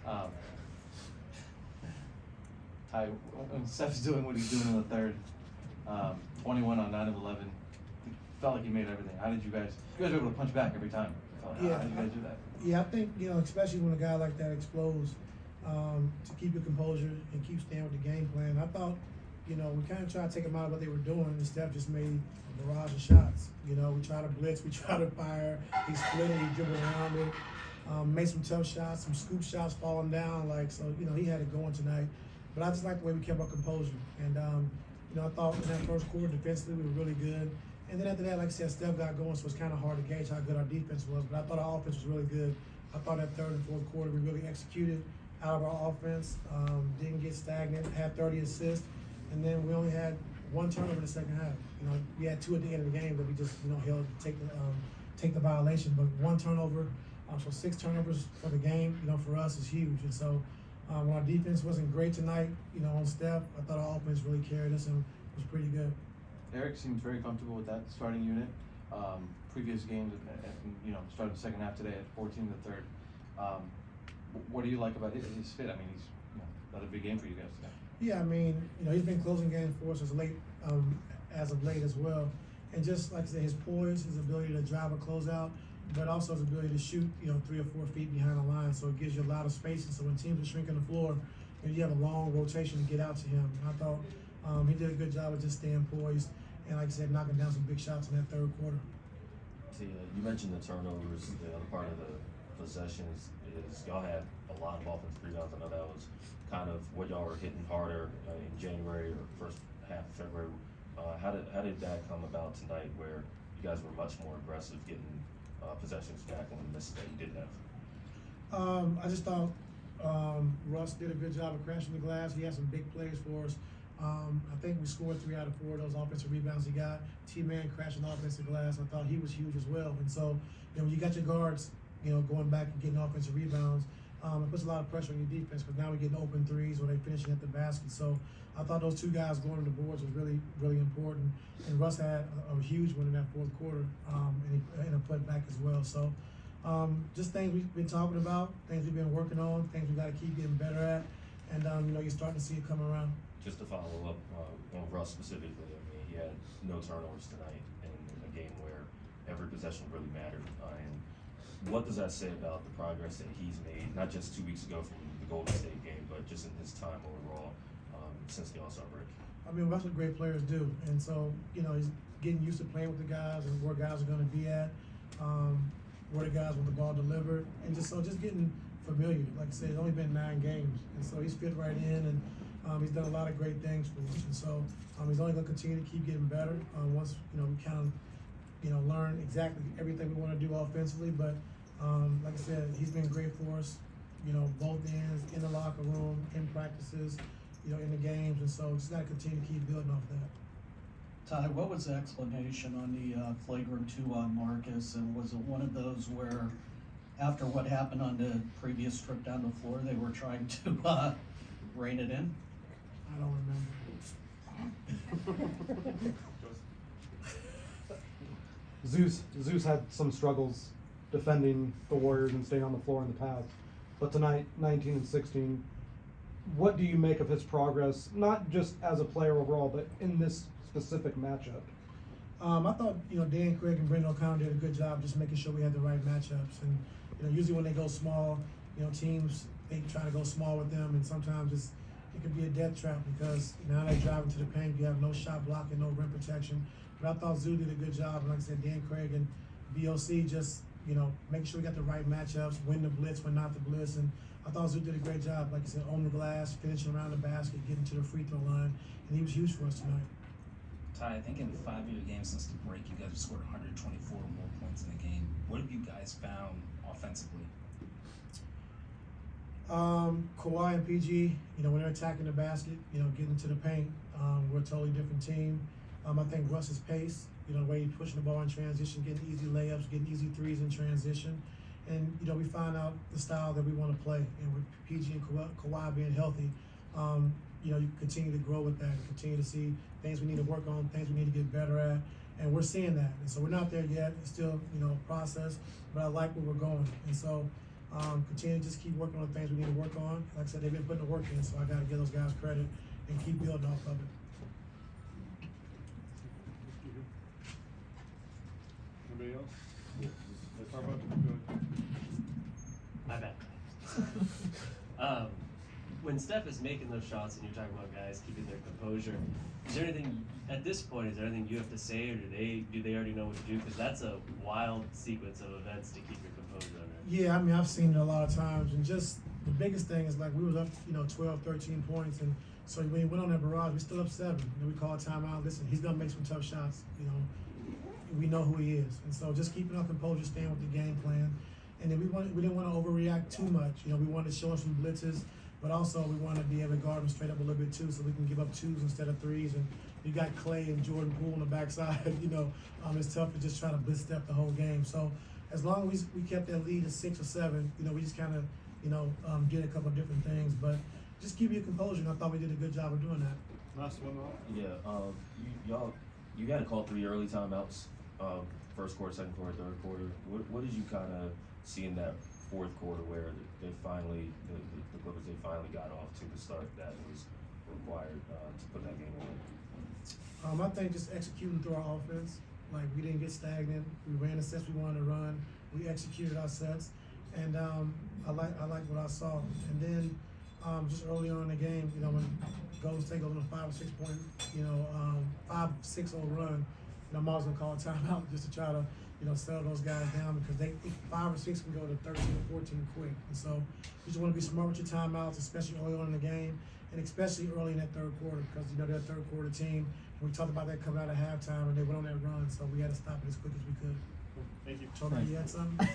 Um, Ty, when Steph's doing what he's doing in the third, 21 on 9 of 11, it felt like he made everything. How did you guys were able to punch back every time? How did you guys do that? Yeah, I think, especially when a guy like that explodes, to keep your composure and keep staying with the game plan. I thought, we kind of tried to take them out of what they were doing, and Steph just made a barrage of shots. We tried to blitz, we tried to fire, he split it, he dribbled around it, made some tough shots, some scoop shots falling down, he had it going tonight. But I just like the way we kept our composure. And, I thought in that first quarter defensively we were really good. And then after that, like I said, Steph got going, so it's kind of hard to gauge how good our defense was. But I thought our offense was really good. I thought that third and fourth quarter we really executed out of our offense, didn't get stagnant, had 30 assists, and then we only had one turnover in the second half. We had 2 at the end of the game that we just, held to take the violation. But 1 turnover, so 6 turnovers for the game, for us is huge. And so when our defense wasn't great tonight, on Steph, I thought our offense really carried us and was pretty good. Eric seems very comfortable with that starting unit. Previous games, started the second half today at 14 in the third. What do you like about his fit? I mean, he's another big game for you guys today. Yeah, I mean, he's been closing games for us as of late as well. And just like I said, his poise, his ability to drive a closeout, but also his ability to shoot, 3 or 4 feet behind the line. So it gives you a lot of space. And so when teams are shrinking the floor, you have a long rotation to get out to him. And I thought he did a good job of just staying poised and, like I said, knocking down some big shots in that third quarter. See, you mentioned the turnovers. The other part of the possessions is y'all had a lot of offensive rebounds. I know that was kind of what y'all were hitting harder in January or first half of February. How did that come about tonight, where you guys were much more aggressive getting possessions back on the misses that you did have? I just thought Russ did a good job of crashing the glass. He had some big plays for us. I think we scored 3 out of 4 of those offensive rebounds he got. T-Man crashing the offensive glass. I thought he was huge as well. And so, when you got your guards, going back and getting offensive rebounds, it puts a lot of pressure on your defense because now we're getting open threes or they're finishing at the basket. So I thought those 2 guys going to the boards was really, really important. And Russ had a huge one in that fourth quarter and a putback as well. So just things we've been talking about, things we've been working on, things we got to keep getting better at. And, you're starting to see it come around. Just to follow up on Russ specifically, I mean, he had no turnovers tonight in a game where every possession really mattered. And what does that say about the progress that he's made, not just 2 weeks ago from the Golden State game, but just in his time overall since the All-Star break? I mean, that's what great players do. And so, he's getting used to playing with the guys and where guys are going to be at, where the guys want the ball delivered, and just getting familiar. Like I said, it's only been 9 games, and so he's fit right in, and he's done a lot of great things for us. And so he's only going to continue to keep getting better once we kind of learn exactly everything we want to do offensively. But like I said, he's been great for us. Both ends, in the locker room, in practices, in the games, and so just got to continue to keep building off that. Ty, what was the explanation on the flagrant 2 on Marcus, and was it one of those where after what happened on the previous trip down the floor, they were trying to rein it in? I don't remember. Zeus had some struggles defending the Warriors and staying on the floor in the past, but tonight, 19 and 16. What do you make of his progress, not just as a player overall, but in this specific matchup? I thought Dan Craig and Brendan O'Connor did a good job just making sure we had the right matchups. And usually when they go small, teams they try to go small with them, and sometimes it could be a death trap because now they're driving to the paint. You have no shot blocking, no rim protection. But I thought Zoo did a good job. And like I said, Dan Craig and BOC just making sure we got the right matchups, when to blitz, when not to blitz. And I thought Zoo did a great job, like I said, on the glass, finishing around the basket, getting to the free throw line, and he was huge for us tonight. Ty, I think in 5 of your games since the break, you guys have scored 124 or more points in the game. What have you guys found offensively? Kawhi and PG, when they're attacking the basket, getting to the paint, we're a totally different team. I think Russ's pace, the way he's pushing the ball in transition, getting easy layups, getting easy threes in transition. And, we find out the style that we want to play. And with PG and Kawhi being healthy, you continue to grow with that, continue to see things we need to work on, things we need to get better at. And we're seeing that. And so we're not there yet. It's still, a process, but I like where we're going. And so, Continue to just keep working on the things we need to work on. Like I said, they've been putting the work in, so I gotta give those guys credit and keep building off of it. Anybody else? Let's talk about good. My bad. When Steph is making those shots and you're talking about guys keeping their composure, is there anything at this point? Is there anything you have to say, or do they already know what to do? Because that's a wild sequence of events to keep your composure under. Yeah, I mean, I've seen it a lot of times, and just the biggest thing is like we was up, 12, 13 points, and so when we went on that barrage, we still up 7. We called timeout. Listen, he's gonna make some tough shots. We know who he is, and so just keeping our composure, staying with the game plan, and then we didn't want to overreact too much. We wanted to show him some blitzes, but also we wanted to be able to guard him straight up a little bit too, so we can give up 2s instead of 3s. And you got Clay and Jordan Poole on the backside. It's tough to just try to blitz step the whole game. So as long as we kept that lead at 6 or 7, we just kind of did a couple of different things, but just keep your composure. And I thought we did a good job of doing that. Last one off. Yeah, you had to call 3 early timeouts, first quarter, second quarter, third quarter. What did you kind of see in that fourth quarter where they finally, the Clippers, they finally got off to the start that was required to put that game away? I think just executing through our offense. Like, we didn't get stagnant. We ran the sets we wanted to run. We executed our sets, and I like what I saw. And then just early on in the game, when Golden State goes on a 5 or 6 point, 5-6-0 run, I'm always gonna call a timeout just to try to, settle those guys down, because 5 or 6 can go to 13 or 14 quick. And so you just want to be smart with your timeouts, especially early on in the game, and especially early in that third quarter, because they're a third quarter team. And we talked about that coming out of halftime, and they went on that run, so we had to stop it as quick as we could. Thank you. Toby, you had something?